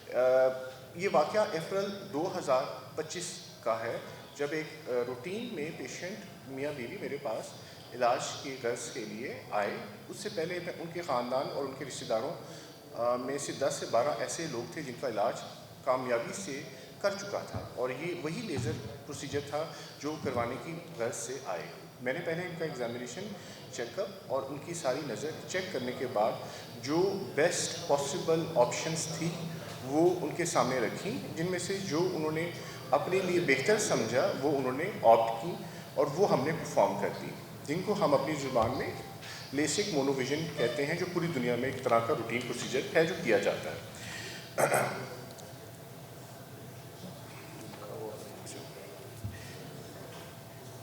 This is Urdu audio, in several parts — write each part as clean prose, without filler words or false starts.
یہ واقعہ اپریل 2025 کا ہے، جب ایک روٹین میں پیشنٹ میاں بیوی میرے پاس علاج کی غرض کے لیے آئے۔ اس سے پہلے میں ان کے خاندان اور ان کے رشتہ داروں میں سے 10 سے 12 ایسے لوگ تھے جن کا علاج کامیابی سے کر چکا تھا، اور یہ وہی لیزر پروسیجر تھا جو کروانے کی غرض سے آئے۔ میں نے پہلے ان کا ایگزامینیشن، چیک اپ اور ان کی ساری نظر چیک کرنے کے بعد جو بیسٹ پاسبل آپشنز تھی وہ ان کے سامنے رکھی، جن میں سے جو انہوں نے اپنے لیے بہتر سمجھا وہ انہوں نے آپٹ کی، اور وہ ہم نے پرفارم کر دی، جن کو ہم اپنی زبان میں لیسک مونوویژن کہتے ہیں، جو پوری دنیا میں ایک طرح کا روٹین پروسیجر ہے جو کیا جاتا ہے۔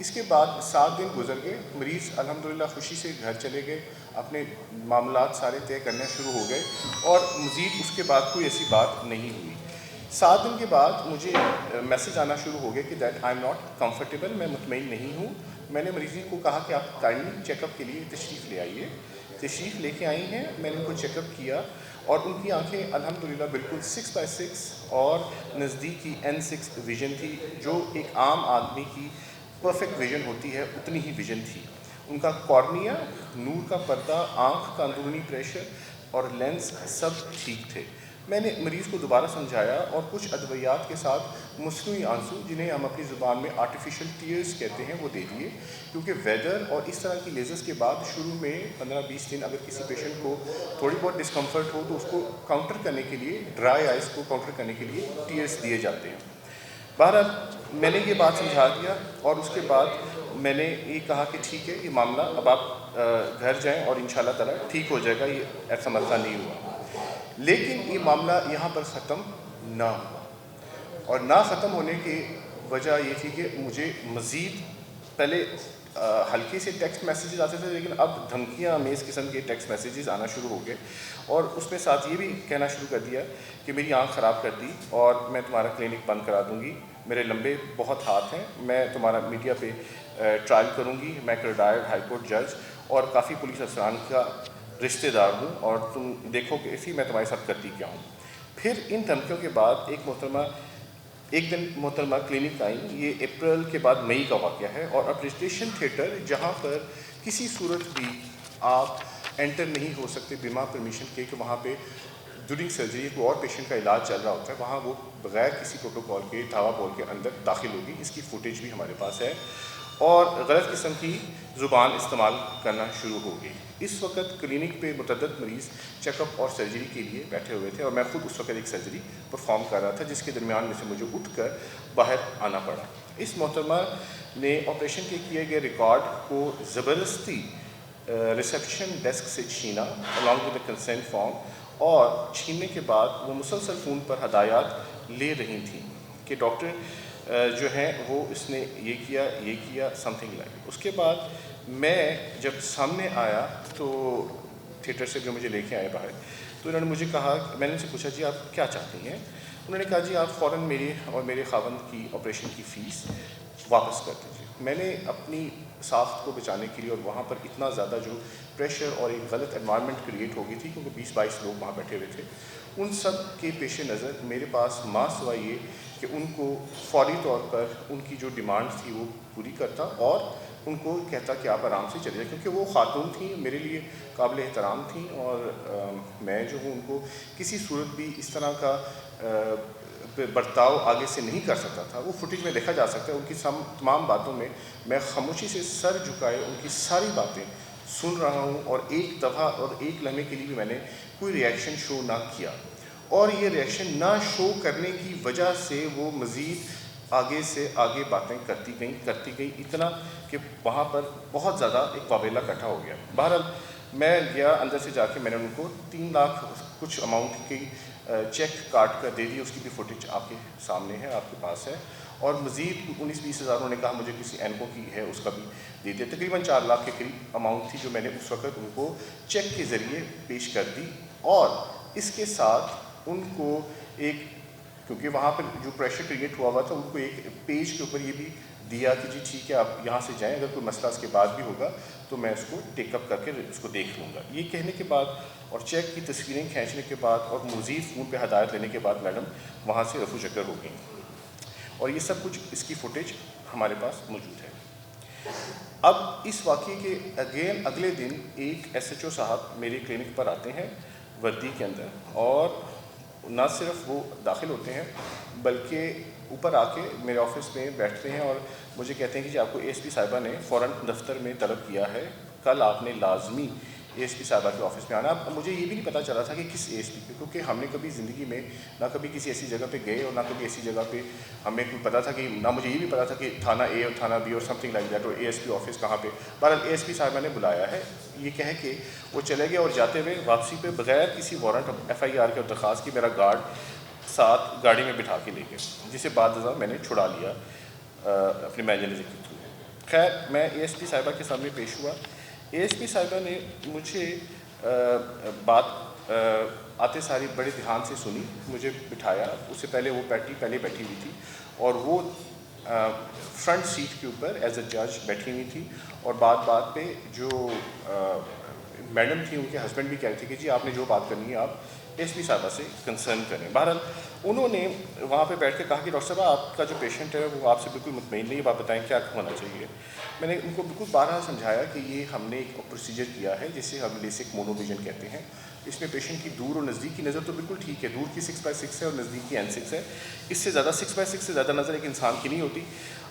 اس کے بعد 7 دن گزر گئے، مریض الحمدللہ خوشی سے گھر چلے گئے، اپنے معاملات سارے طے کرنے شروع ہو گئے، اور مزید اس کے بعد کوئی ایسی بات نہیں ہوئی۔ 7 دن کے بعد مجھے میسج آنا شروع ہو گیا کہ that I am not comfortable, میں مطمئن نہیں ہوں۔ میں نے مریضی کو کہا کہ آپ کائنڈلی چیک اپ کے لیے تشریف لے آئیے۔ تشریف لے کے آئی ہیں، میں نے ان کو چیک اپ کیا، اور ان کی آنکھیں الحمدللہ بالکل 6/6 اور نزدیکی N6 ویژن تھی، جو ایک عام آدمی کی پرفیکٹ ویژن ہوتی ہے اتنی ہی ویژن تھی۔ ان کا کارنیا، نور کا پردہ، آنکھ کا اندرونی پریشر اور لینس سب ٹھیک تھے۔ میں نے مریض کو دوبارہ سمجھایا اور کچھ ادویات کے ساتھ مصنوعی آنسو، جنہیں ہم اپنی زبان میں آرٹیفیشل ٹیئرز کہتے ہیں، وہ دے دیے، کیونکہ ویدر اور اس طرح کی لیزرز کے بعد شروع میں 15-20 دن اگر کسی پیشنٹ کو تھوڑی بہت ڈسکمفرٹ ہو تو اس کو کاؤنٹر کرنے کے لیے، ڈرائی آئز کو کاؤنٹر کرنے کے لیے ٹیئرز دیے جاتے ہیں۔ بہرحال میں نے یہ بات سمجھا دیا، اور اس کے بعد میں نے یہ کہا کہ ٹھیک ہے، یہ معاملہ اب آپ گھر جائیں اور انشاءاللہ تعالیٰ ٹھیک ہو جائے گا، یہ ایسا مسئلہ نہیں ہوا۔ لیکن یہ معاملہ یہاں پر ختم نہ ہوا، اور نہ ختم ہونے کی وجہ یہ تھی کہ مجھے مزید پہلے ہلکے سے ٹیکسٹ میسیجز آتے تھے، لیکن اب دھمکیاں امیز قسم کے ٹیکسٹ میسیجز آنا شروع ہو گئے، اور اس میں ساتھ یہ بھی کہنا شروع کر دیا کہ میری آنکھ خراب کر دی اور میں تمہارا کلینک بند کرا دوں گی، میرے لمبے بہت ہاتھ ہیں، میں تمہارا میڈیا پہ ٹرائل کروں گی، میں ایک ریٹائرڈ ہائی کورٹ جج اور کافی پولیس افسران کا رشتہ دار ہوں، اور تم دیکھو کہ اسی میں تمہارے ساتھ کرتی کیا ہوں۔ پھر ان دھمکیوں کے بعد ایک دن محترمہ کلینک آئیں، یہ اپریل کے بعد مئی کا واقعہ ہے، اور اپریسٹیشن تھیٹر، جہاں پر کسی صورت بھی آپ انٹر نہیں ہو سکتے بنا پرمیشن کے، کہ وہاں پہ ڈیورنگ سرجری کوئی اور پیشنٹ کا علاج چل رہا ہوتا ہے، وہاں وہ بغیر کسی پروٹوکول کے دھاوا بول کے اندر داخل ہوگی، اس کی فوٹیج بھی ہمارے پاس ہے، اور غلط قسم کی زبان استعمال کرنا شروع ہو گئی۔ اس وقت کلینک پہ متعدد مریض چیک اپ اور سرجری کے لیے بیٹھے ہوئے تھے، اور میں خود اس وقت ایک سرجری پرفارم کر رہا تھا، جس کے درمیان میں سے مجھے اٹھ کر باہر آنا پڑا۔ اس محترمہ نے آپریشن کے کیے گئے ریکارڈ کو زبردستی ریسیپشن ڈیسک سے چھینا along with the consent form، اور چھیننے کے بعد وہ مسلسل فون پر ہدایات لے رہی تھیں کہ ڈاکٹر جو ہیں وہ اس نے یہ کیا سم تھنگ لائک۔ اس کے بعد میں جب سامنے آیا تو تھیٹر سے جو مجھے لے کے آئے باہر، تو انہوں نے مجھے کہا، میں نے ان سے پوچھا جی آپ کیا چاہتی ہیں؟ انہوں نے کہا جی آپ فوراً میری اور میرے خاوند کی آپریشن کی فیس واپس کر دیجیے۔ میں نے اپنی ساخت کو بچانے کے لیے، اور وہاں پر اتنا زیادہ جو پریشر اور ایک غلط انوائرمنٹ کریٹ ہو گئی تھی، کیونکہ 20-22 لوگ وہاں بیٹھے ہوئے تھے، ان سب کے پیش نظر میرے پاس ماں سوائے یہ کہ ان کو فوری طور پر ان کی جو ڈیمانڈ تھی وہ پوری کرتا، اور ان کو کہتا کہ آپ آرام سے چلے جائیں، کیونکہ وہ خاتون تھیں، میرے لیے قابل احترام تھیں، اور میں جو ہوں ان کو کسی صورت بھی اس طرح کا برتاؤ آگے سے نہیں کر سکتا تھا۔ وہ فوٹیج میں دیکھا جا سکتا ہے، ان کی تمام باتوں میں خاموشی سے سر جھکائے ان کی ساری باتیں سن رہا ہوں، اور ایک دفعہ اور ایک لمحے کے لیے بھی میں نے کوئی ریئیکشن شو نہ کیا، اور یہ ریئیکشن نہ شو کرنے کی وجہ سے وہ مزید آگے سے آگے باتیں کرتی گئی، اتنا کہ وہاں پر بہت زیادہ ایک واویلا اکٹھا ہو گیا۔ بہرحال میں گیا اندر سے جا کے، میں نے ان کو 3 لاکھ کچھ اماؤنٹ کی چیک کاٹ کر دے دی، اس کی بھی فوٹیج آپ کے سامنے ہے، آپ کے پاس ہے، اور مزید 19-20 ہزار انہوں نے کہا مجھے کسی اینکو کی ہے اس کا بھی دے دیا، تقریباً 4 لاکھ کے قریب اماؤنٹ تھی جو میں نے اس وقت ان کو چیک کے ذریعے پیش کر دی، اور اس کے ساتھ ان کو ایک، کیونکہ وہاں پر جو پریشر کریٹ ہوا تھا، ان کو ایک پیج کے اوپر یہ بھی دیا کہ جی ٹھیک ہے آپ یہاں سے جائیں, اگر کوئی مسئلہ اس کے بعد بھی ہوگا تو میں اس کو ٹیک اپ کر کے اس کو دیکھ لوں گا. یہ کہنے کے بعد اور چیک کی تصویریں کھینچنے کے بعد اور مزید فون پہ ہدایت لینے کے بعد میڈم وہاں سے رفو چکر ہو گئیں, اور یہ سب کچھ اس کی فوٹیج ہمارے پاس موجود ہے. اب اس واقعے کے اگلے دن ایک ایس ایچ او صاحب میرے کلینک پر آتے ہیں وردی کے اندر, اور نہ صرف وہ داخل ہوتے ہیں بلکہ اوپر آ کے میرے آفس میں بیٹھتے ہیں اور مجھے کہتے ہیں کہ جی آپ کو اے ایس پی صاحبہ نے فوراً دفتر میں طلب کیا ہے, کل آپ نے لازمی اے ایس پی صاحبہ کے آفس میں آنا. اب مجھے یہ بھی نہیں پتہ چلا تھا کہ کس اے ایس پی پہ, کیونکہ ہم نے کبھی زندگی میں نہ کبھی کسی ایسی جگہ پہ گئے اور نہ کبھی ایسی جگہ پہ ہمیں کوئی پتہ تھا کہ, نہ مجھے یہ بھی پتہ تھا کہ تھانہ اے اور تھانہ بی اور سم تھنگ لائک دیٹ, اور اے ایس پی آفس کہاں پہ. بہرحال اے ایس پی صاحبہ نے بلایا ہے, یہ کہہ کے وہ چلے گئے, اور جاتے ہوئے واپسی پہ بغیر کسی وارنٹ ایف آئی آر کے اور درخواست کی میرا گارڈ ساتھ گاڑی میں بٹھا کے لے گئے, جسے بعد ازاں میں نے چھڑا لیا اپنے مینیجر کے تھرو. خیر میں اے ایس پی صاحبہ کے سامنے پیش ہوا. اے ایس پی صاحبہ نے مجھے بات آتے ساری بڑے دھیان سے سنی, مجھے بٹھایا. اس سے پہلے وہ پہلے بیٹھی ہوئی تھی, اور وہ فرنٹ سیٹ کے اوپر ایز اے جج بیٹھی ہوئی تھی, اور بات پہ جو میڈم تھی ان کے ہسبینڈ بھی کہہ رہے تھے کہ جی آپ نے جو بات کرنی ہے آپ ایس پی صاحبہ سے کنسرن کریں. بہرحال انہوں نے وہاں پہ بیٹھ کے کہا کہ ڈاکٹر صاحب آپ کا جو پیشنٹ ہے وہ آپ سے بالکل مطمئن نہیں ہے, آپ بتائیں کیا ہونا چاہیے. میں نے ان کو بالکل بارہا سمجھایا کہ یہ ہم نے ایک پروسیجر کیا ہے جسے ہم لیسک مونو ویژن کہتے ہیں. اس میں پیشنٹ کی دور اور نزدیک کی نظر تو بالکل ٹھیک ہے, دور کی 6/6 ہے اور نزدیک کی N6 ہے, اس سے زیادہ 6/6 سے زیادہ نظر ایک انسان کی نہیں ہوتی.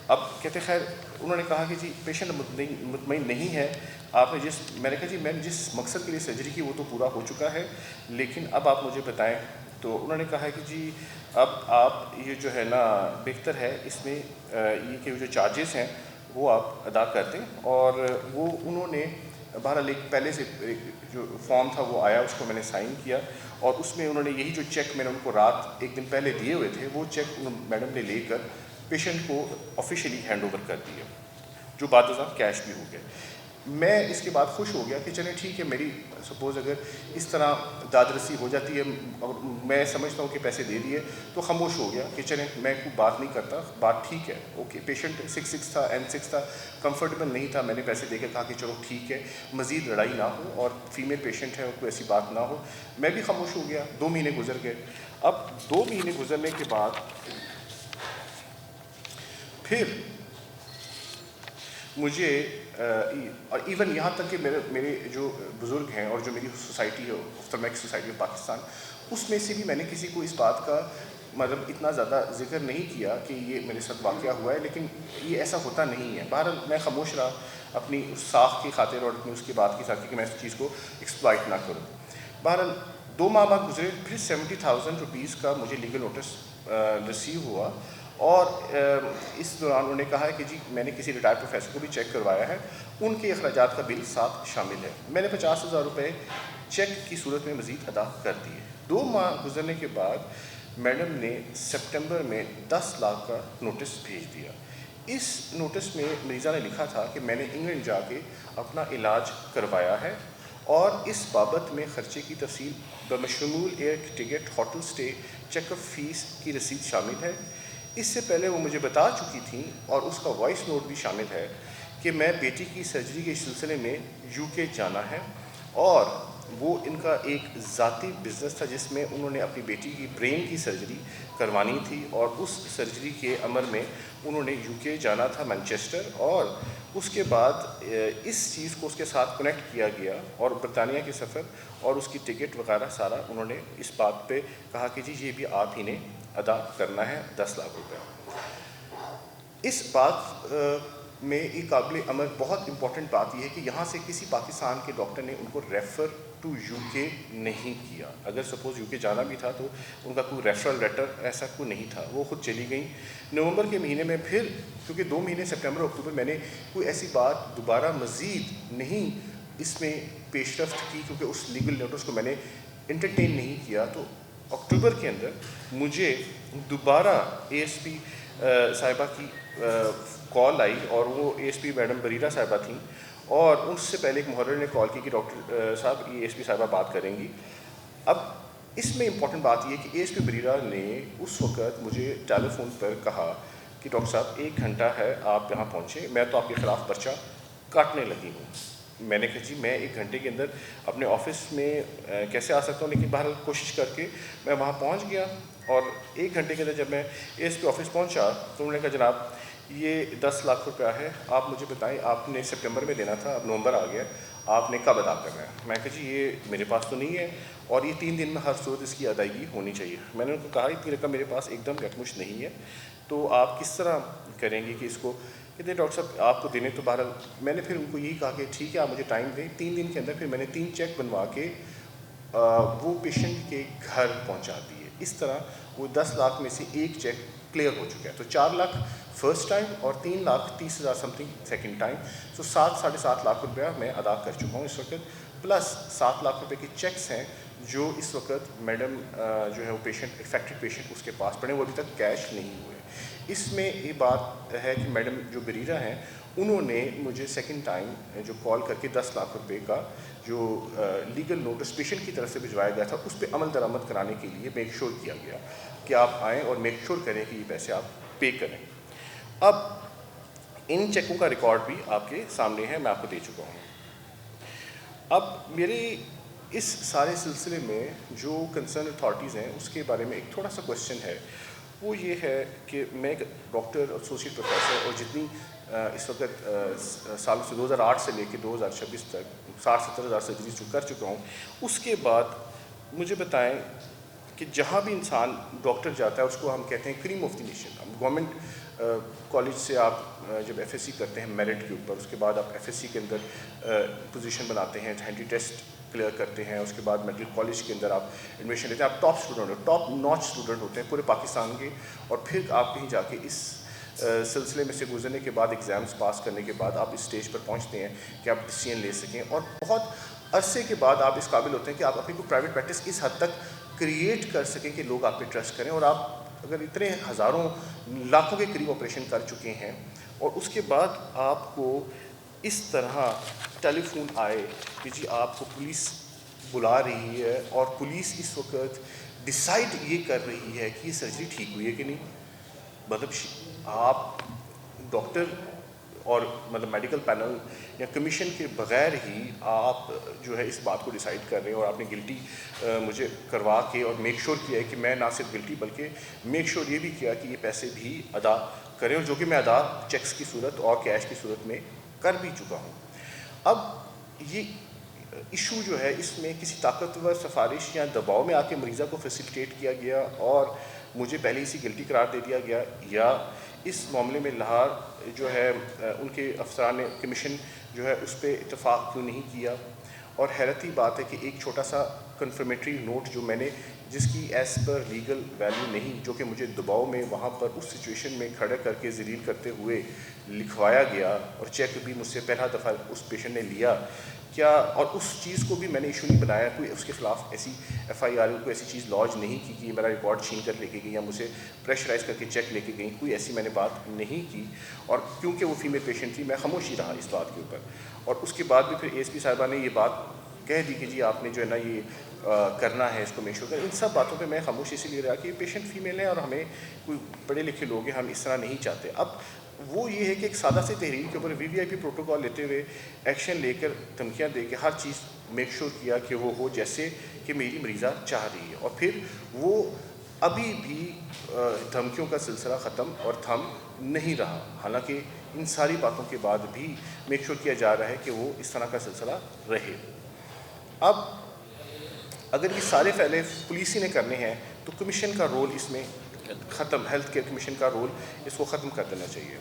اب کہتے خیر انہوں نے کہا کہ جی پیشنٹ مطمئن نہیں ہے, آپ نے میں نے کہا جی میں نے جس مقصد کے لیے سرجری کی وہ تو پورا ہو چکا ہے, لیکن اب آپ مجھے بتائیں. تو انہوں نے کہا ہے کہ جی اب آپ یہ جو ہے نا بہتر ہے اس میں یہ کہ جو چارجز ہیں وہ آپ ادا کر دیں. اور وہ انہوں نے بہرحال ایک پہلے سے جو فارم تھا وہ آیا, اس کو میں نے سائن کیا, اور اس میں انہوں نے یہی جو چیک میں نے ان کو رات ایک دن پہلے دیے ہوئے تھے وہ چیک میڈم نے لے کر پیشنٹ کو آفیشیلی ہینڈ اوور کر دیا, جو بعد ازاں کیش بھی ہو گئے. میں اس کے بعد خوش ہو گیا کہ چلیں ٹھیک ہے, میری سپوز اگر اس طرح داد رسی ہو جاتی ہے اور میں سمجھتا ہوں کہ پیسے دے دیے تو خاموش ہو گیا کہ چلیں میں کوئی بات نہیں کرتا, بات ٹھیک ہے اوکے. پیشنٹ 6/6 تھا, N6 تھا, کمفرٹیبل نہیں تھا, میں نے پیسے دے کے کہا کہ چلو ٹھیک ہے مزید لڑائی نہ ہو اور فیمیل پیشنٹ ہے اور کوئی ایسی بات نہ ہو. میں بھی خاموش ہو گیا. 2 مہینے گزر گئے. اب 2 مہینے گزرنے کے بعد پھر مجھے اور ایون یہاں تک کہ میرے جو بزرگ ہیں اور جو میری سوسائٹی ہے آفتالمیک سوسائٹی آف پاکستان, اس میں سے بھی میں نے کسی کو اس بات کا مطلب اتنا زیادہ ذکر نہیں کیا کہ یہ میرے ساتھ واقعہ ہوا ہے, لیکن یہ ایسا ہوتا نہیں ہے. بہرحال میں خاموش رہا اپنی اس ساکھ کی خاطر اور اپنی اس کی بات کی خاطر کہ میں اس چیز کو ایکسپلائٹ نہ کروں. بہرحال 2 ماہ بعد گزرے, پھر 70,000 روپیز کا مجھے لیگل نوٹس ریسیو ہوا, اور اس دوران انہوں نے کہا ہے کہ جی میں نے کسی ریٹائرڈ پروفیسر کو بھی چیک کروایا ہے, ان کے اخراجات کا بل ساتھ شامل ہے. میں نے 50,000 روپے چیک کی صورت میں مزید ادا کر دیے. 2 ماہ گزرنے کے بعد میڈم نے سپٹمبر میں 10 لاکھ کا نوٹس بھیج دیا. اس نوٹس میں مریضہ نے لکھا تھا کہ میں نے انگلینڈ جا کے اپنا علاج کروایا ہے, اور اس بابت میں خرچے کی تفصیل بشمول ایئر ٹکٹ, ہوٹل سٹے, چیک اپ فیس کی رسید شامل ہے. اس سے پہلے وہ مجھے بتا چکی تھیں اور اس کا وائس نوٹ بھی شامل ہے کہ میں بیٹی کی سرجری کے سلسلے میں UK جانا ہے, اور وہ ان کا ایک ذاتی بزنس تھا جس میں انہوں نے اپنی بیٹی کی برین کی سرجری کروانی تھی, اور اس سرجری کے عمل میں انہوں نے UK جانا تھا مینچسٹر, اور اس کے بعد اس چیز کو اس کے ساتھ کنیکٹ کیا گیا, اور برطانیہ کے سفر اور اس کی ٹکٹ وغیرہ سارا انہوں نے اس بات پہ کہا کہ جی یہ بھی آپ ہی نے ادا کرنا ہے 10 لاکھ روپے. اس بات میں ایک قابل عمل بہت امپورٹنٹ بات یہ ہے کہ یہاں سے کسی پاکستان کے ڈاکٹر نے ان کو ریفر ٹو UK نہیں کیا. اگر سپوز UK جانا بھی تھا تو ان کا کوئی ریفرل لیٹر ایسا کوئی نہیں تھا, وہ خود چلی گئیں. نومبر کے مہینے میں پھر کیونکہ 2 مہینے سپٹمبر اکتوبر میں نے کوئی ایسی بات دوبارہ مزید نہیں اس میں پیش رفت کی, کیونکہ اس لیگل نوٹس کو میں نے انٹرٹین نہیں کیا. تو اکتوبر کے اندر مجھے دوبارہ ASP صاحبہ کی کال آئی, اور وہ ASP میڈم بریرہ صاحبہ تھیں, اور اس سے پہلے ایک محرر نے کال کی کہ ڈاکٹر صاحب ASP صاحبہ بات کریں گی. اب اس میں امپورٹنٹ بات یہ ہے کہ ASP بریرہ نے اس وقت مجھے ٹیلی فون پر کہا کہ ڈاکٹر صاحب 1 گھنٹہ ہے آپ یہاں پہنچے, میں تو آپ کے خلاف پرچہ کاٹنے لگی ہوں. میں نے کہا جی میں 1 گھنٹے کے اندر اپنے آفس میں کیسے آ سکتا ہوں, لیکن بہرحال کوشش کر کے میں وہاں پہنچ گیا. اور 1 گھنٹے کے اندر جب میں اے ایس پی آفس پہنچا تو انہوں نے کہا جناب یہ 10 لاکھ روپیہ ہے, آپ مجھے بتائیں آپ نے سپٹمبر میں دینا تھا, اب نومبر آ گیا, آپ نے کب ادا کرنا ہے. میں کہا جی یہ میرے پاس تو نہیں ہے اور یہ 3 دن میں ہر صورت اس کی ادائیگی ہونی چاہیے. میں نے ان کو کہا اتنی رقم میرے پاس ایک دم یکمشت نہیں ہے, تو آپ کس طرح کریں گے کہ اس کو. کہتے ہیں ڈاکٹر صاحب آپ کو دینے تو بہرحال. میں نے پھر ان کو یہی کہا کہ ٹھیک ہے آپ مجھے ٹائم دیں. 3 دن کے اندر پھر میں نے 3 چیک بنوا کے وہ پیشنٹ کے گھر پہنچا دیے. اس طرح وہ 10 لاکھ میں سے 1 چیک کلیئر ہو چکا ہے. تو 4 لاکھ فرسٹ ٹائم اور 3,30,000 سم تھنگ سیکنڈ ٹائم. تو 7-7.5 لاکھ روپیہ میں ادا کر چکا ہوں اس وقت, پلس 7 لاکھ روپے کے چیکس ہیں جو اس وقت میڈم جو ہے وہ پیشنٹ افیکٹڈ پیشنٹ اس کے پاس پڑے, وہ ابھی تک کیش نہیں ہوئے. اس میں یہ بات ہے کہ میڈم جو بریرہ ہیں انہوں نے مجھے سیکنڈ ٹائم جو کال کر کے 10 لاکھ روپے کا جو لیگل نوٹس پیشنٹ کی طرف سے بھجوایا گیا تھا اس پہ عمل درآمد کرانے کے لیے میک شور کیا گیا کہ آپ آئیں اور میک شور کریں کہ یہ پیسے آپ پے کریں. اب ان چیکوں کا ریکارڈ بھی آپ کے سامنے ہے, میں آپ کو دے چکا ہوں. اب میری اس سارے سلسلے میں جو کنسرن اتھارٹیز ہیں اس کے بارے میں ایک تھوڑا سا کوشچن ہے. وہ یہ ہے کہ میں ایک ڈاکٹر ایسوسیٹ پروفیسر اور جتنی اس وقت سال سے 2008 سے لے کے 2026 تک 60-70 ہزار سرجریز جو کر چکا ہوں, اس کے بعد مجھے بتائیں کہ جہاں بھی انسان ڈاکٹر جاتا ہے اس کو ہم کہتے ہیں cream of the nation. Government college سے آپ جب ایف ایس سی کرتے ہیں میرٹ کے اوپر, اس کے بعد آپ ایف ایس سی کے اندر پوزیشن بناتے ہیں, ہینڈی ٹیسٹ کلیئر کرتے ہیں, اس کے بعد میڈیکل کالج کے اندر آپ ایڈمیشن لیتے ہیں, آپ ٹاپ اسٹوڈنٹ ہو, ٹاپ ناچ اسٹوڈنٹ ہوتے ہیں پورے پاکستان کے. اور پھر آپ کہیں جا کے اس سلسلے میں سے گزرنے کے بعد ایگزامس پاس کرنے کے بعد آپ اس اسٹیج پر پہنچتے ہیں کہ آپ ڈیسیژن لے سکیں, اور بہت عرصے کے بعد آپ اس قابل ہوتے ہیں کہ آپ اپنی کو پرائیویٹ پریکٹس اس حد تک کریٹ کر سکیں کہ لوگ آپ پہ ٹرسٹ کریں. اور آپ اگر اتنے ہزاروں لاکھوں کے قریب آپریشن کر چکے ہیں اور اس کے بعد آپ کو اس طرح ٹیلی فون آئے کہ جی آپ کو پولیس بلا رہی ہے اور پولیس اس وقت ڈیسائیڈ یہ کر رہی ہے کہ یہ سرجری ٹھیک ہوئی ہے کہ نہیں. مطلب آپ ڈاکٹر اور مطلب میڈیکل پینل یا کمیشن کے بغیر ہی آپ جو ہے اس بات کو ڈیسائیڈ کر رہے ہیں, اور آپ نے گلٹی مجھے کروا کے اور میک شور کیا ہے کہ میں نہ صرف گلٹی بلکہ میک شور یہ بھی کیا کہ یہ پیسے بھی ادا کریں, اور جو کہ میں ادا چیکس کی صورت اور کیش کی صورت میں کر بھی چکا ہوں. اب یہ ایشو جو ہے اس میں کسی طاقتور سفارش یا دباؤ میں آ کے مریضہ کو فیسیلیٹیٹ کیا گیا اور مجھے پہلے اسی گلٹی قرار دے دیا گیا, یا اس معاملے میں لاہور جو ہے ان کے افسران نے کمیشن جو ہے اس پہ اتفاق کیوں نہیں کیا. اور حیرت ہی بات ہے کہ ایک چھوٹا سا کنفرمیٹری نوٹ جو میں نے جس کی ایز پر لیگل ویلیو نہیں, جو کہ مجھے دباؤ میں وہاں پر اس سچویشن میں کھڑا کر کے ذلیل کرتے ہوئے لکھوایا گیا, اور چیک بھی مجھ سے پہلا دفعہ اس پیشنٹ نے لیا کیا, اور اس چیز کو بھی میں نے ایشو نہیں بنایا, کوئی اس کے خلاف ایسی ایف آئی آر کوئی ایسی چیز لانچ نہیں کی کہ میرا ریکارڈ چھین کر لے کے گئی یا مجھے پریشرائز کر کے چیک لے کے گئی, کوئی ایسی میں نے بات نہیں کی. اور کیونکہ وہ فیمیل پیشنٹ تھی میں خاموش ہی رہا اس بات کے اوپر. اور اس کے بعد بھی پھر اے ایس پی صاحبہ نے یہ بات کہہ دی کہ جی آپ نے جو ہے نا یہ کرنا ہے اس کو میک شور کر. ان سب باتوں پہ میں خاموش اسی لیے رہا کہ پیشنٹ فیمیل ہے اور ہمیں کوئی پڑھے لکھے لوگ ہیں, ہم اس طرح نہیں چاہتے. اب وہ یہ ہے کہ ایک سادہ سی تحریر کے اوپر وی وی آئی پی پروٹوکال لیتے ہوئے ایکشن لے کر دھمکیاں دے کے ہر چیز میک شور کیا کہ وہ ہو جیسے کہ میری مریضہ چاہ رہی ہے, اور پھر وہ ابھی بھی دھمکیوں کا سلسلہ ختم اور تھم نہیں رہا, حالانکہ ان ساری باتوں کے بعد بھی میک شور کیا جا رہا ہے کہ وہ اس طرح کا سلسلہ رہے. اب اگر یہ سارے فیلے پولیس ہی نے کرنے ہیں تو کمیشن کا رول اس میں ختم, ہیلتھ کیئر کمیشن کا رول اس کو ختم کر دینا چاہیے.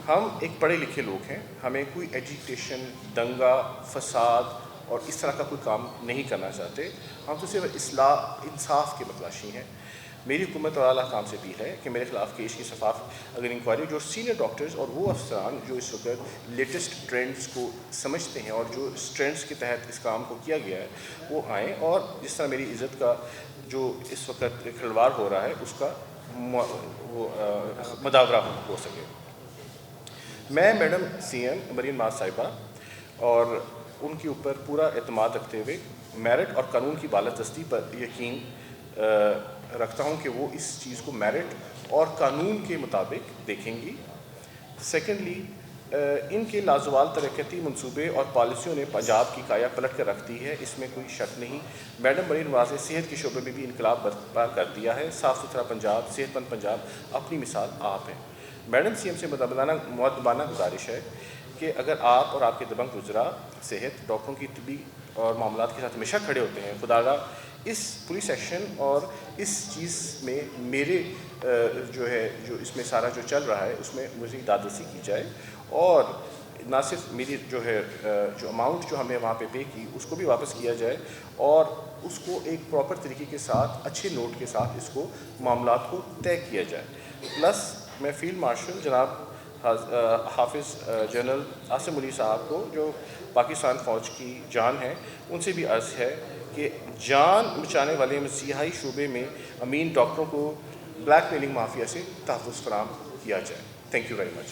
ہم ایک پڑھے لکھے لوگ ہیں, ہمیں کوئی ایجیٹیشن, دنگا فساد اور اس طرح کا کوئی کام نہیں کرنا چاہتے, ہم تو صرف اصلاح انصاف کے متلاشی ہیں. میری حکومت اور اعلیٰ کام سے بھی ہے کہ میرے خلاف کیس کی شفاف اگر انکوائری جو سینئر ڈاکٹرز اور وہ افسران جو اس وقت لیٹسٹ ٹرینڈز کو سمجھتے ہیں اور جو اس ٹرینڈز کے تحت اس کام کو کیا گیا ہے وہ آئیں, اور جس طرح میری عزت کا جو اس وقت کھلواڑ ہو رہا ہے اس کا مداورہ ہو سکے. میں madam C M Maryam Nawaz صاحبہ اور ان کے اوپر پورا اعتماد رکھتے ہوئے میرٹ اور قانون کی بالادستی پر یقین رکھتا ہوں کہ وہ اس چیز کو میرٹ اور قانون کے مطابق دیکھیں گی۔ سیکنڈلی، ان کے لازوال ترقیاتی منصوبے اور پالیسیوں نے پنجاب کی کایا پلٹ کر رکھ دی ہے، اس میں کوئی شک نہیں۔ میڈم مریم نواز نے صحت کے شعبے میں بھی انقلاب برپا کر دیا ہے۔ صاف ستھرا پنجاب، صحت مند پنجاب، اپنی مثال آپ ہیں۔ میڈم سی ایم سے مؤدبانہ گزارش ہے کہ اگر آپ اور آپ کے دبنگ وزراء صحت ڈاکٹروں کی طبی اور معاملات کے ساتھ ہمیشہ کھڑے ہوتے ہیں، خداگاہ اس پوری سیشن اور اس چیز میں میرے جو اس میں سارا جو چل رہا ہے اس میں مجھے دادرسی کی جائے، اور نہ صرف میری جو اماؤنٹ جو ہمیں وہاں پے کی اس کو بھی واپس کیا جائے، اور اس کو ایک پراپر طریقے کے ساتھ اچھے نوٹ کے ساتھ اس کو معاملات کو طے کیا جائے۔ پلس میں فیلڈ مارشل جناب حافظ جنرل عاصم منیر صاحب کو، جو پاکستان فوج کی جان ہے، ان سے بھی عرض ہے کہ جان بچانے والے مسیحائی شعبے میں امین ڈاکٹروں کو بلیک میلنگ مافیا سے تحفظ فراہم کیا جائے۔ Thank you very much.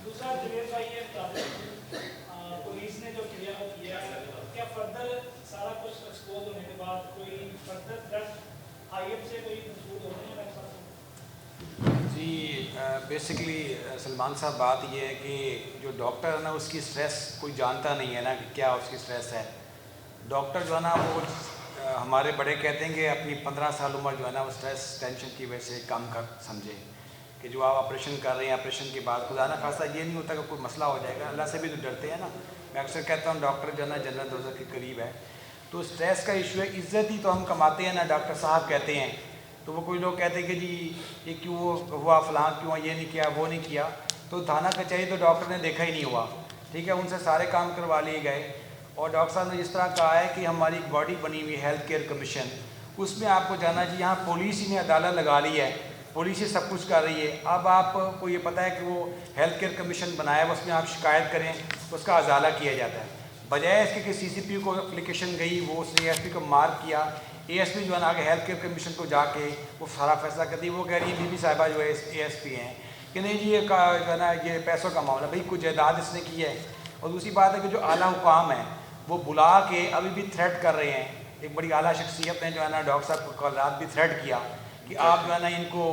دوسرا جوید بھائی پولیس نے جو کیا ہے، کیا فردر سارا کچھ ایکسپوز ہونے کے بعد کوئی فردر تھریٹ آئی ایف سے کوئی منسوخ ہونے ہیں؟ جی بیسکلی سلمان صاحب بات یہ ہے کہ جو ڈاکٹر ہے نا اس کی سٹریس کوئی جانتا نہیں ہے نا کہ کیا اس کی سٹریس ہے۔ ڈاکٹر جو ہے نا وہ ہمارے بڑے کہتے ہیں کہ اپنی 15 سال عمر جو ہے نا وہ سٹریس ٹینشن کی وجہ سے کم کر سمجھے، کہ جو آپ آپریشن کر رہے ہیں، آپریشن کے بعد خدا نہ خاصہ یہ نہیں ہوتا کہ کوئی مسئلہ ہو جائے گا، اللہ سے بھی تو ڈرتے ہیں نا۔ میں اکثر کہتا ہوں ڈاکٹر جو ہے نا جنت دوزخ کے قریب ہے، تو سٹریس کا ایشو ہے۔ عزت ہی تو ہم کماتے ہیں نا، ڈاکٹر صاحب کہتے ہیں، تو وہ کوئی لوگ کہتے ہیں کہ جی یہ کیوں ہوا، فلاں کیوں یہ نہیں کیا، وہ نہیں کیا، تو تھانہ کچہری تو ڈاکٹر نے دیکھا ہی نہیں ہوا، ٹھیک ہے، ان سے سارے کام کروا لیے گئے۔ اور ڈاکٹر صاحب نے جس طرح کہا ہے کہ ہماری ایک باڈی بنی ہوئی ہیلتھ کیئر کمیشن، اس میں آپ کو جانا جی یہاں پولیس ہی نے عدالت لگا لی ہے، پولیس ہی سب کچھ کر رہی ہے۔ اب آپ کو یہ پتہ ہے کہ وہ ہیلتھ کیئر کمیشن بنایا ہے، اس میں آپ شکایت کریں، اس کا ازالہ کیا جاتا ہے، بجائے اس کے کہ سی سی پی کو اپلیکیشن گئی، وہ اس نے اے ایس پی کو مارک کیا، اے ایس پی جو ہے نا آگے ہیلتھ کیئر کمیشن کو جا کے وہ سارا فیصلہ کر دی۔ وہ کہہ رہی ہے بی بی صاحبہ جو ہے اے ایس پی ہیں کہ نہیں جی یہ جو ہے نا یہ پیسوں کا معاملہ، بھائی کوئی جائیداد اس نے کی ہے۔ اور دوسری بات ہے کہ جو اعلیٰ حکام ہیں وہ بلا کے ابھی بھی تھریٹ کر رہے ہیں۔ ایک بڑی اعلیٰ شخصیت نے جو ہے نا ڈاکٹر صاحب کو کل رات بھی تھریٹ کیا کہ آپ جو ہے نا ان کو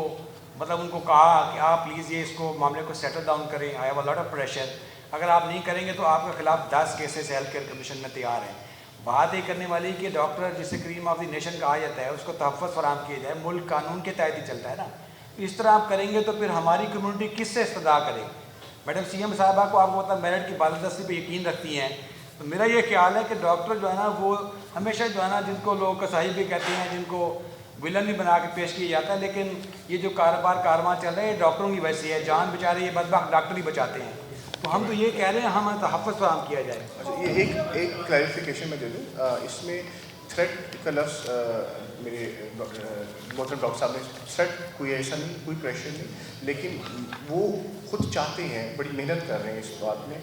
مطلب ان کو کہا کہ آپ پلیز یہ اس کو معاملے کو سیٹل ڈاؤن کریں، I have a lot of pressure, اگر آپ نہیں کریں گے تو آپ کے خلاف 10 کیسز ہیلتھ کیئر کمیشن میں تیار ہیں۔ بات یہ کرنے والی کہ ڈاکٹر جسے کریم آف دی نیشن کہا جاتا ہے اس کو تحفظ فراہم کیا جائے، ملک قانون کے تحت ہی چلتا ہے نا، اس طرح آپ کریں گے تو پھر ہماری کمیونٹی کس سے استدعا کرے؟ میڈم سی ایم صاحبہ کو آپ کو میرٹ کی بالادستی پہ یقین رکھتی ہیں، تو میرا یہ خیال ہے کہ ڈاکٹر جو ہے نا وہ ہمیشہ جو ہے نا جن کو لوگ کسائی بھی کہتے ہیں، جن کو ولن بھی بنا کے پیش کیا جاتا ہے، لیکن یہ جو کارواں چل رہے ہیں ڈاکٹروں کی وجہ سے ہے، جان بیچارے یہ بدبخت ڈاکٹر ہی بچاتے ہیں۔ تو ہم تو یہ کہہ رہے ہیں ہمیں تحفظ فراہم کیا جائے۔ اچھا یہ ایک کلیریفیکیشن میں دے دوں، اس میں تھریٹ کا لفظ میرے محترم ڈاکٹر صاحب نے تھریٹ کوئی ایسا نہیں، کوئی پریشر نہیں، لیکن وہ خود چاہتے ہیں، بڑی محنت کر رہے ہیں اس بات میں،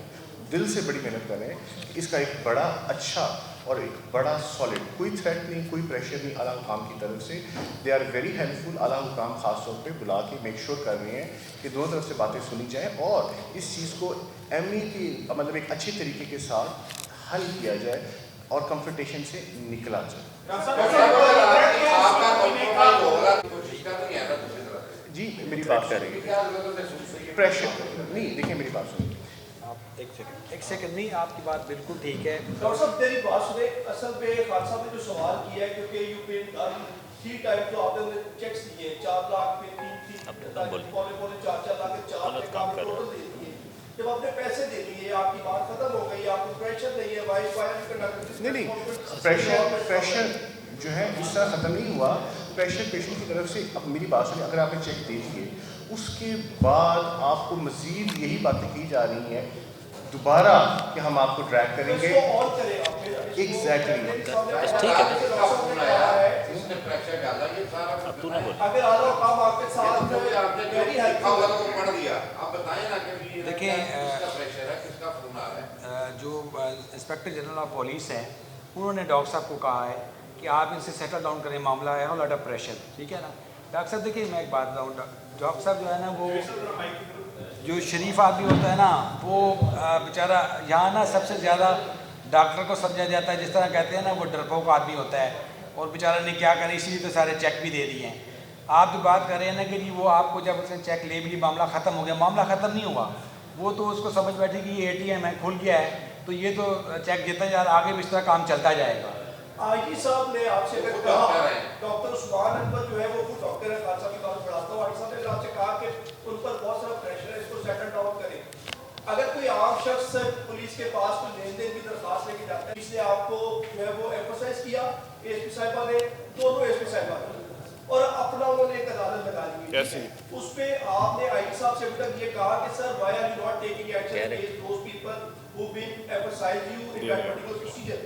دل سے بڑی محنت کر رہے ہیں کہ اس کا ایک بڑا اچھا اور ایک بڑا سالڈ، کوئی تھریٹ نہیں، کوئی پریشر نہیں اعلیٰ حکام کی طرف سے، دے آر ویری ہیلپ فل۔ اعلیٰ حکام خاص طور پہ بلا کے میک شور کر رہے ہیں کہ دونوں طرف سے باتیں سنی جائیں اور اس چیز کو اہمیت کی مطلب ایک اچھے طریقے کے ساتھ حل کیا جائے اور کنفرنٹیشن سے نکلا جائے۔ جی میری بات کر رہی ہے پریشر نہیں، دیکھیں میری بات سنیں، ایک سیکنڈ نہیں، آپ کی بات بالکل ٹھیک ہے ڈاکٹر صاحب میری بات سنیں، اصل پہ خان صاحب نے جو سوال کیا ہے کیونکہ یو پی 3 ٹائم تو آپ نے چیکس دیے 4 لاکھ پہ 3 پونے 4 لاکھ 4 پہ کام ٹوٹل دے دیے، جب آپ نے پیسے دے دیے آپ کی بات ختم ہو گئی، آپ کو پریشر نہیں ہے وائی فائی نہیں پریشر جو ہے اس طرح ختم نہیں ہوا، پریشر پیشنٹ کی طرف سے اب میری بات سنیں، اگر آپ نے چیک دے دیے اس کے بعد آپ کو مزید یہی باتیں کی جا رہی ہیں دوبارہ کہ ہم آپ کو ٹریک کریں گے، ایگزیکٹلی ٹھیک ہے۔ دیکھیں جو انسپیکٹر جنرل آف پولیس ہیں انہوں نے ڈاکٹر صاحب کو کہا ہے کہ آپ ان سے سیٹل ڈاؤن کریں، معاملہ ہے لاٹ آف پریشر، ٹھیک ہے نا۔ ڈاکٹر صاحب دیکھیے میں ایک بات بتاؤں، ڈاکٹر صاحب جو ہے نا وہ جو شریف آدمی ہوتا ہے نا وہ بیچارہ یہاں نا سب سے زیادہ ڈاکٹر کو سمجھا جاتا ہے، جس طرح کہتے ہیں نا وہ ڈرپوک آدمی ہوتا ہے، اور بیچارہ نے کیا کریں، اسی لیے تو سارے چیک بھی دے دیے ہیں. آپ جو بات کر رہے ہیں نا کہ جی وہ آپ کو جب اس نے چیک لے بھی معاملہ ختم ہو گیا، معاملہ ختم نہیں ہوا. وہ تو اس کو سمجھ بیٹھے کہ یہ ATM ہے، کھل گیا ہے تو یہ تو چیک دیتا جا رہا، آگے بھی اس طرح کام چلتا جائے گا. آئی جی صاحب نے آپ سے اگر کہا، ڈاکٹر عثمان انور جو ہے وہ خود ڈاکٹر ہے، خالصہ کی بات پڑھاتا ہوں، آئی صاحب نے آپ سے کہا کہ ان پر بہت سارا پریشر ہے، اس کو سیٹل ڈاؤن کریں. اگر کوئی عام شخص پولیس کے پاس کوئی لین دین کی درخواست لے کے جاتا ہے، اس نے آپ کو جو ہے وہ ایمفسائز کیا ASP صاحبہ نے، دونوں ASP صاحبہ نے، اور اپنا انہوں نے ایک عدالت لگا دی. اس پہ آپ نے آئی جی صاحب سے ابھی تک یہ کہا کہ sir why are you not taking action against those people who been emphasized you in that particular procedure.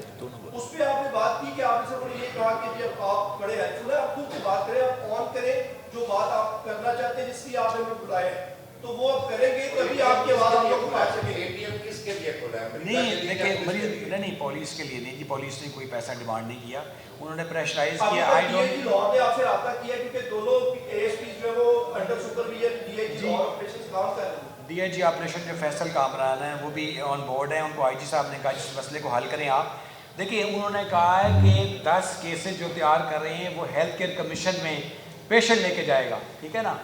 اس پہ آپ نے بات کی کہ آپ نے سر یہ کہا کہ جب آپ بڑے ہیلپ فل ہیں، آپ خود سے بات کریں، آپ آن کریں جو بات آپ کرنا چاہتے ہیں جس کی آپ نے ہمیں بلایا ہے، تو وہ آپ کریں گے تبھی آپ کی آواز ہم لوگ کو پہنچ سکے. ATM کس کے لیے کھولا ہے؟ نہیں دیکھیں مریض نہیں پولیس کے لیے نہیں جی، پولیس نے کوئی پیسہ ڈیمانڈ نہیں کیا، انہوں نے پریشرائز کیا. لاہور نے آپ سے رابطہ کیا کیونکہ دونوں ASP جو ہے وہ under supervision DIG Lahore operation کام کر رہے ہیں. DIG آپریشن جو فیصل کامران ہیں وہ بھی آن بورڈ ہیں، ان کو IG صاحب نے کہا جس مسئلے کو حل کریں آپ. دیکھیے انہوں نے کہا ہے کہ 10 کیسز جو تیار کر رہے ہیں وہ ہیلتھ کیئر کمیشن میں پیشنٹ لے کے جائے گا، ٹھیک ہے نا.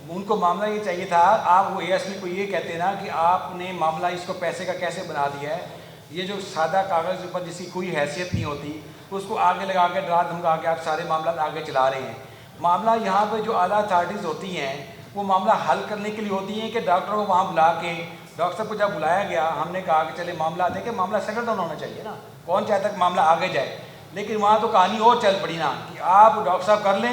ان کو معاملہ یہ چاہیے تھا، آپ وہ ASP کو یہ کہتے نا کہ آپ نے معاملہ اس کو پیسے کا کیسے بنا دیا ہے. یہ جو سادہ کاغذ اوپر جس کی کوئی حیثیت نہیں ہوتی اس کو آگے لگا کے ڈرا دھمکا کے آپ سارے معاملات آگے چلا رہے ہیں. معاملہ یہاں پہ جو اعلیٰ اتھارٹیز ہوتی ہیں وہ معاملہ حل کرنے کے لیے ہوتی ہیں کہ ڈاکٹر کو وہاں بلا کے، ڈاکٹر صاحب کو جب بلایا گیا ہم نے کہا کہ چلے معاملہ دیکھیں معاملہ سیٹل ڈاؤن ہونا چاہیے نا، کون چاہتا کہ معاملہ آگے جائے. لیکن وہاں تو کہانی اور چل پڑی نا کہ آپ ڈاکٹر صاحب کر لیں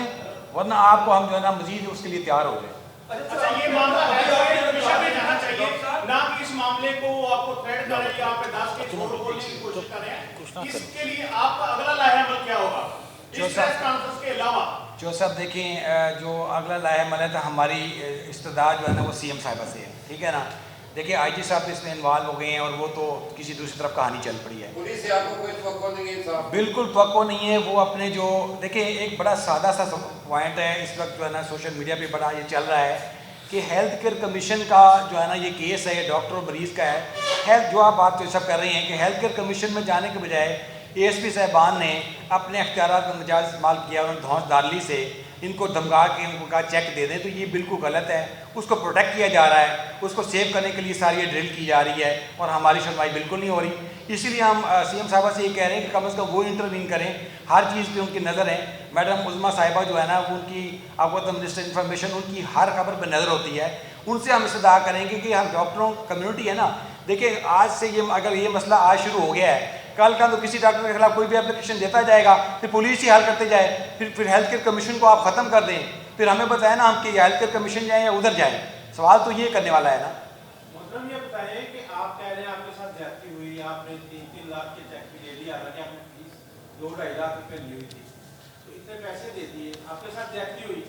ورنہ آپ کو ہم جو ہے نا مزید اس کے لیے تیار ہو جائیں. اچھا یہ معاملہ کمیشن میں جانا چاہیے نہ کہ اس معاملے کو آپ کو تھریٹ کریں یا آپ پہ 10 کے چھوڑ بولنے کی کوشش کریں. اس کے لیے آپ کا اگلا لاہے عمل کیا ہوگا اس پریس کانفرنس کے علاوہ؟ جو صاحب دیکھیں جو اگلا لاہے عمل ہے تو ہماری استدعا جو ہے نا وہ CM صاحبہ سے ہے، ٹھیک ہے نا. دیکھیں IG صاحب اس میں انوالو ہو گئے ہیں اور وہ تو کسی دوسری طرف کہانی چل پڑی ہے. پولیس سے آپ کو کوئی توقع نہیں ہے صاحب؟ بالکل توقع نہیں ہے. وہ اپنے جو دیکھیں ایک بڑا سادہ سا پوائنٹ ہے اس وقت جو ہے نا سوشل میڈیا پہ بڑا یہ چل رہا ہے کہ ہیلتھ کیئر کمیشن کا جو ہے نا یہ کیس ہے ڈاکٹر اور مریض کا ہے. ہیلتھ جو آپ بات سب کر رہے ہیں کہ ہیلتھ کیئر کمیشن میں جانے کے بجائے ASP صاحبان نے اپنے اختیارات کا نجائز استعمال کیا، انہوں نے دھونس دارلی سے ان کو دھمکا کے ان کو کہا چیک دے دیں، تو یہ بالکل غلط ہے. اس کو پروٹیکٹ کیا جا رہا ہے، اس کو سیو کرنے کے لیے ساری یہ ڈرل کی جا رہی ہے اور ہماری سنوائی بالکل نہیں ہو رہی. اسی لیے ہم CM صاحبہ سے یہ کہہ رہے ہیں کہ کم از کم وہ انٹروین کریں، ہر چیز پہ ان کی نظر ہے. میڈم عظمیٰ صاحبہ جو ہے نا ان کی آپ کو منسٹر انفارمیشن ان کی ہر خبر پہ نظر ہوتی ہے. ان سے ہم استدعا کریں گے کہ ہم ڈاکٹروں کمیونٹی ہے نا، دیکھیں آج سے یہ اگر یہ مسئلہ آج شروع ہو گیا ہے، کل کا تو کسی ڈاکٹر کے خلاف کوئی بھی اپلیکیشن دیتا جائے گا، پھر پولیس ہی حل کرتے جائے، پھر ہیلتھ کیئر کمیشن کو آپ ختم کر دیں، پھر ہمیں بتائیں نا ہم کہ ہیلتھ کیئر کمیشن جائیں یا ادھر جائیں. سوال تو یہ کرنے والا ہے نا. محترم یہ بتائیں کہ آپ کہہ رہے ہیں آپ کے ساتھ زیادتی ہوئی، آپ نے 3-3 لاکھ کے چیک بھی لے لیا، حالانکہ آپ نے فیس 2-2.5 لاکھ روپے لی ہوئی تھی، تو اتنے پیسے دے دیے، آپ کے ساتھ زیادتی ہوئی.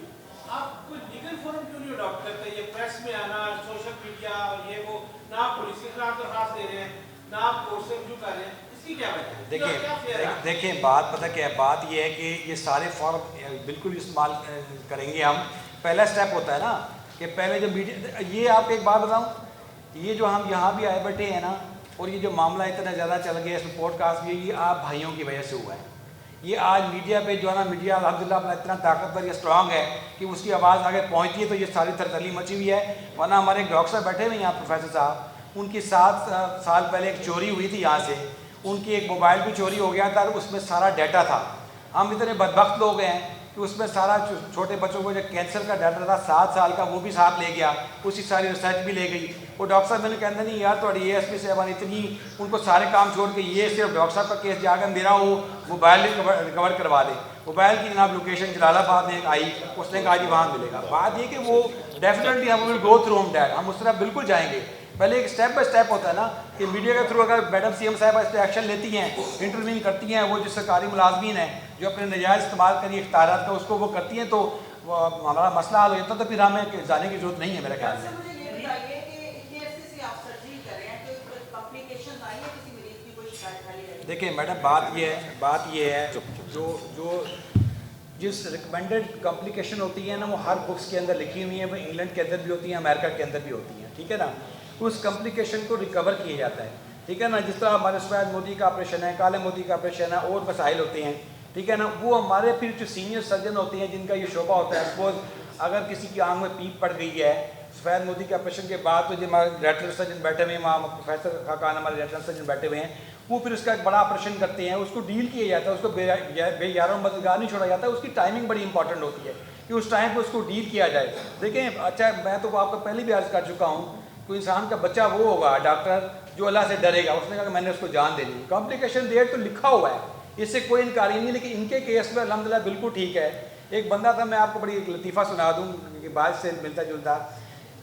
آپ کوئی لیگل فورم کیوں نہیں اڈاپٹ کرتے؟ یہ پریس میں آنا، سوشل میڈیا اور یہ وہ، نہ آپ پولیس کے خلاف درخواست دے رہے ہیں نہ آپ کورٹ سے رجوع کر رہے ہیں، اس کی کیا وجہ ہے؟ دیکھیں بات پتہ کیا ہے، بات یہ ہے کہ یہ سارے فارم بالکل استعمال کریں گے ہم. پہلا سٹیپ ہوتا ہے نا کہ پہلے جو میڈیا، یہ آپ ایک بات بتاؤں، یہ جو ہم یہاں بھی آئے بیٹھے ہیں نا اور یہ جو معاملہ اتنا زیادہ چل گیا اس میں پوڈ کاسٹ بھی، یہ آپ بھائیوں کی وجہ سے ہوا ہے. یہ آج میڈیا پہ جو ہے نا میڈیا الحمدللہ اپنا اتنا طاقتور یا اسٹرانگ ہے کہ اس کی آواز آگے پہنچتی ہے تو یہ ساری ترتلی مچی ہوئی ہے. ورنہ ہمارے ایک ڈاکٹر صاحب بیٹھے ہوئے ہیں یہاں پروفیسر صاحب، ان کی 7 سال پہلے ایک چوری ہوئی تھی یہاں سے، ان کی ایک موبائل بھی چوری ہو گیا تھا اور اس میں سارا ڈیٹا تھا. ہم اتنے بدبخت لوگ ہیں کہ اس میں سارا چھوٹے بچوں کو جو کینسر کا ڈاٹا تھا 7 سال کا وہ بھی ساتھ لے گیا، اس کی ساری ریسرچ بھی لے گئی. وہ ڈاکٹر صاحب میں نے کہتے نہیں یار تھوڑی ASP صاحبان اتنی ان کو سارے کام چھوڑ کے یہ صرف ڈاکٹر صاحب کا کیس جا کر میرا وہ موبائل ریکور کروا دے. موبائل کی جناب لوکیشن جلال آباد میں آئی، اس نے کہا جی وہاں ملے گا. بات یہ کہ وہ ڈیفینیٹلی ہم ول گو تھرو دیٹ، ہم اس طرح بالکل جائیں گے. پہلے ایک سٹیپ بائی سٹیپ ہوتا ہے نا کہ میڈیا کے تھرو اگر میڈم CM صاحبہ اس پہ ایکشن لیتی ہیں، انٹروین کرتی ہیں، وہ جو سرکاری ملازمین ہیں جو اپنے نجائز استعمال کری اختیارات کا اس کو وہ کرتی ہیں تو ہمارا مسئلہ حل ہو جاتا. تو پھر ہمیں جانے کی ضرورت نہیں ہے میرے خیال سے. دیکھیں میڈم بات یہ ہے جو جس ریکمینڈڈ کمپلیکیشن ہوتی ہے نا وہ ہر بکس کے اندر لکھی ہوئی ہیں، وہ انگلینڈ کے اندر بھی ہوتی ہیں، امریکہ کے اندر بھی ہوتی ہیں، ٹھیک ہے نا. اس کمپلیکیشن کو ریکور کیا جاتا ہے، ٹھیک ہے نا. جس طرح ہمارے سفید موتی کا آپریشن ہے، کالے موتی کا آپریشن ہے، اور مسائل ہوتے ہیں، ٹھیک ہے نا. وہ ہمارے پھر جو سینئر سرجن ہوتے ہیں جن کا یہ شعبہ ہوتا ہے, سپوز اگر کسی کی آنکھ میں پیپ پڑ گئی ہے سفید موتی کے آپریشن کے بعد, تو جو ہمارے ریٹنل سرجن بیٹھے ہوئے ہیں وہاں, پروفیسر خاقان ہمارے ریٹنل سرجن بیٹھے ہوئے ہیں, وہ پھر اس کا ایک بڑا آپریشن کرتے ہیں, اس کو ڈیل کیا جاتا ہے, اس کو بے یاروں مددگار نہیں چھوڑا جاتا. اس کی ٹائمنگ بڑی امپورٹنٹ ہوتی ہے کہ اس ٹائم پہ اس کو ڈیل کیا جائے. دیکھیں اچھا, میں تو آپ کو پہلے بھی عرض کر چکا ہوں, کوئی انسان کا بچہ وہ ہوگا ڈاکٹر جو اللہ سے ڈرے گا, اس نے کہا کہ میں نے اس کو جان دے دی. کمپلیکیشن ڈیٹ تو لکھا ہوا ہے, اس سے کوئی انکار ہی نہیں. لیکن ان کے کیس میں الحمدللہ بالکل ٹھیک ہے. ایک بندہ تھا, میں آپ کو بڑی ایک لطیفہ سنا دوں کہ بات سے ملتا جلتا.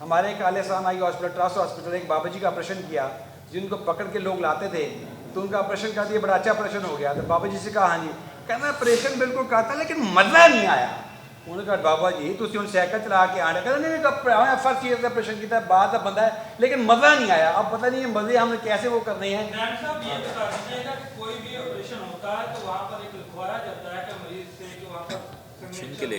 ہمارے ایک عالیہ صاحب آئی ہاسپٹل, ٹرسٹ ہاسپٹل, ایک بابا جی کا آپریشن کیا, جن کو پکڑ کے لوگ لاتے تھے, تو ان کا آپریشن کر دیا, بڑا اچھا آپریشن ہو گیا. تو بابا جی سے کہا ہاں جی, کہنا آپریشن بالکل کرتا لیکن مزہ نہیں آیا. انہوں نے کہا بابا جی تھی ہوں سائیکل چلا کے آنے, کہتے نہیں فرسٹ ایئر سے آپریشن کیا ہے, بعد اب بندہ ہے لیکن مزہ نہیں آیا. اب پتہ نہیں مزے ہم نے کیسے وہ کرنے ہیں. صاحب یہ بتا دیجیے گا کہ کوئی بھی آپریشن ہوتا ہے تو وہاں پر ایک لکھوایا جاتا ہے کہ مریض سے کہ وہاں پر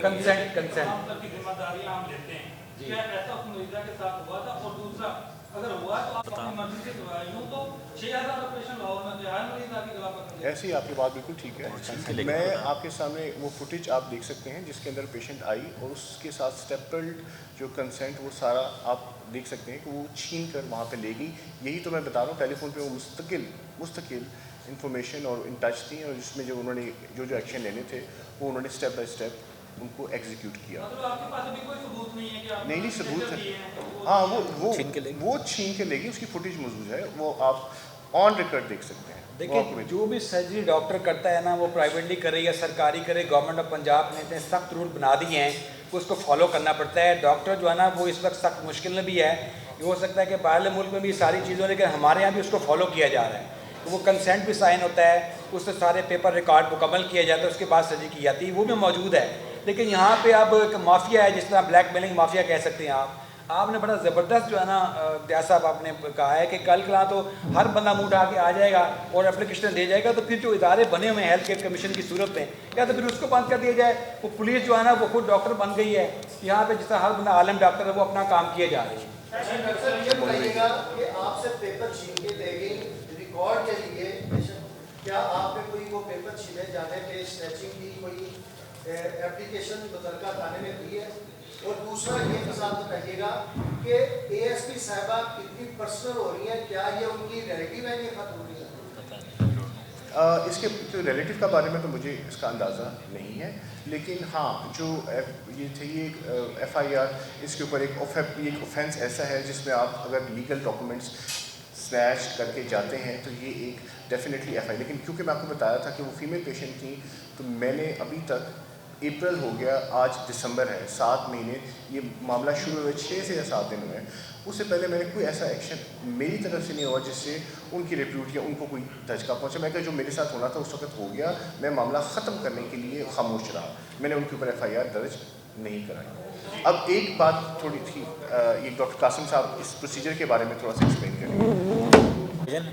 کنسنٹ کی ذمہ داریاں ہم لیتے ہیں. کیا ایسا اس مریضہ کے ساتھ ہوا تھا؟ اور دوسرا اگر ہوا تو آپ اپنی مرضی سے دوائی ہوں تو 6000 آپریشن لاہور میں ہر مریض آپ کی گلا پر. ایسی آپ کی بات بالکل ٹھیک ہے. میں آپ کے سامنے وہ فوٹیج آپ دیکھ سکتے ہیں جس کے اندر پیشنٹ آئی اور اس کے ساتھ اسٹیپلڈ جو کنسنٹ وہ سارا آپ دیکھ سکتے ہیں کہ وہ چھین کر وہاں پہ لے گئی. یہی تو میں بتا رہا ہوں, ٹیلی فون پہ وہ مستقل انفارمیشن اور ان ٹچ تھیں, اور جس میں جو انہوں نے جو ایکشن لینے تھے وہ انہوں نے اسٹیپ بائی اسٹیپ ان کو ایگزیکیوٹ کیا. نہیں ثبوت ہے. ہاں وہ چھین کے لے گی, اس کی فوٹیج موجود ہے, وہ آپ آن ریکارڈ دیکھ سکتے ہیں. دیکھیں جو بھی سرجری ڈاکٹر کرتا ہے نا, وہ پرائیویٹلی کرے یا سرکاری کرے, گورنمنٹ آف پنجاب نے اتنے سخت رول بنا دیے ہیں کہ اس کو فالو کرنا پڑتا ہے. ڈاکٹر جو ہے نا وہ اس وقت سخت مشکل میں بھی ہے. یہ ہو سکتا ہے کہ باہر ملک میں بھی ساری چیزوں, لیکن ہمارے یہاں بھی اس کو فالو کیا جا رہا ہے. تو وہ کنسنٹ بھی سائن ہوتا ہے, اس سے سارے پیپر ریکارڈ مکمل کیا جاتا ہے, اس کے بعد سرجری کی جاتی ہے, وہ بھی موجود ہے. لیکن یہاں پہ اب ایک مافیا ہے, جس طرح بلیک میلنگ مافیا کہہ سکتے ہیں آپ نے بڑا زبردست جو ہے نا ڈیاس صاحب آپ نے کہا ہے کہ کل کلا تو ہر بندہ منہ اٹھا کے آ جائے گا اور اپلیکیشن دے جائے گا, تو پھر جو ادارے بنے ہوئے ہیں ہیلتھ کیئر کمیشن کی صورت میں, یا تو پھر اس کو بند کر دیا جائے. وہ پولیس جو ہے نا وہ خود ڈاکٹر بن گئی ہے یہاں پہ, جس طرح ہر بندہ عالم ڈاکٹر ہے, وہ اپنا کام کیے جا رہے ہیں. سر یہ بتائیے گا کہ آپ سے پیپر چھین کے لے گئی ریکارڈ کے لیے, کیا آپ نے کوئی وہ پیپر چھینے جانے پہ اسنیچنگ کی کوئی اپلیکیشن متعلقہ تھانے میں دی ہے؟ اور دوسرا یہ مثال بتائیے گا کہ اے ایس پی صاحبہ کتنی پرسنل ہو رہی ہیں, کیا یہ ان کی ریلیٹیو ہے کہ ختم ہو رہی ہے؟ اس کے ریلیٹیو کا بارے میں تو مجھے اس کا اندازہ نہیں ہے, لیکن ہاں جو یہ تھے یہ ایف آئی آر, اس کے اوپر ایک اوفینس ایسا ہے جس میں آپ اگر لیگل ڈاکومنٹس سنیچ کر کے جاتے ہیں تو یہ ایک ڈیفینیٹلی ایف آئی. لیکن کیونکہ میں آپ کو بتایا تھا کہ وہ فیمیل پیشنٹ تھیں, تو میں نے ابھی تک اپریل ہو گیا, آج دسمبر ہے, 7 مہینے یہ معاملہ شروع ہوئے, 6 سے یا 7 دن ہوئے ہیں. اس سے پہلے میں نے کوئی ایسا ایکشن میری طرف سے نہیں ہوا جس سے ان کی ریپیوٹ یا ان کو کوئی دھچکا پہنچا. میں کہ جو میرے ساتھ ہونا تھا اس وقت ہو گیا, میں معاملہ ختم کرنے کے لیے خاموش رہا, میں نے ان کے اوپر ایف آئی آر درج نہیں کرائی. اب ایک بات تھوڑی تھی, یہ ڈاکٹر قاسم صاحب اس پروسیجر کے بارے میں تھوڑا سا ایکسپلین کریں.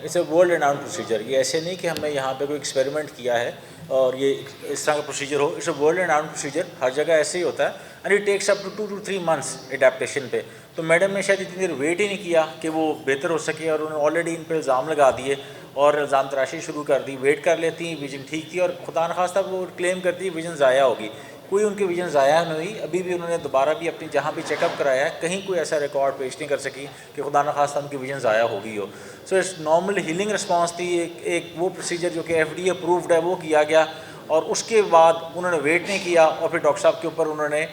It's a world renowned procedure. یہ ایسے نہیں کہ ہم نے یہاں پہ کوئی ایکسپیریمنٹ کیا ہے اور یہ اس طرح کا پروسیجر ہو. It's a world renowned procedure, ہر جگہ ایسے ہی ہوتا ہے, and it takes up to 2 to 3 months adaptation پہ. تو میڈم نے شاید اتنی دیر ویٹ ہی نہیں کیا کہ وہ بہتر ہو سکے, اور انہوں نے آلریڈی ان پہ الزام لگا دیے اور الزام تراشی شروع کر دی. ویٹ کر لیتی, ویژن ٹھیک تھی, اور خدا نخواستہ وہ کلیم کرتی ویژن ضائع ہوگی. کوئی ان کی ویژن ضائع نہیں ہوئی. ابھی بھی انہوں نے دوبارہ بھی اپنی جہاں بھی چیک اپ کرایا ہے, کہیں کوئی ایسا ریکارڈ پیش نہیں کر سکی کہ خدا نخواستہ ان کی ویژن ضائع ہو گئی ہو. So it's normal healing response تھی. ایک وہ پروسیجر جو کہ ایف ڈی اپرووڈ ہے وہ کیا گیا, اور اس کے بعد انہوں نے ویٹ نہیں کیا, اور پھر ڈاکٹر صاحب کے اوپر انہوں نے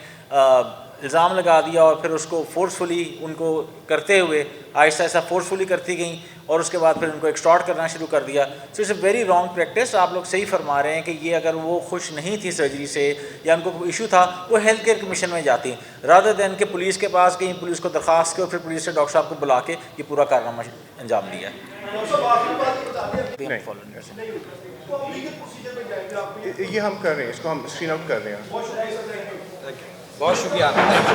الزام لگا دیا, اور پھر اس کو فورسفلی ان کو کرتے ہوئے آہستہ آہستہ فورسفلی کرتی گئیں, اور اس کے بعد پھر ان کو ایکسٹارٹ کرنا شروع کر دیا. So it's a very wrong practice. آپ لوگ صحیح فرما رہے ہیں کہ یہ اگر وہ خوش نہیں تھی سرجری سے یا ان کو کوئی ایشو تھا, وہ ہیلتھ کیئر کمیشن میں جاتی رادر دین کہ پولیس کے پاس گئیں, پولیس کو درخواست کی, اور پھر پولیس سے ڈاکٹر صاحب کو بلا کے یہ پورا کارنامہ انجام دیا. یہ ہم کر رہے ہیں, اس کو ہم اسکرین آؤٹ کر رہے ہیں. بہت شکریہ.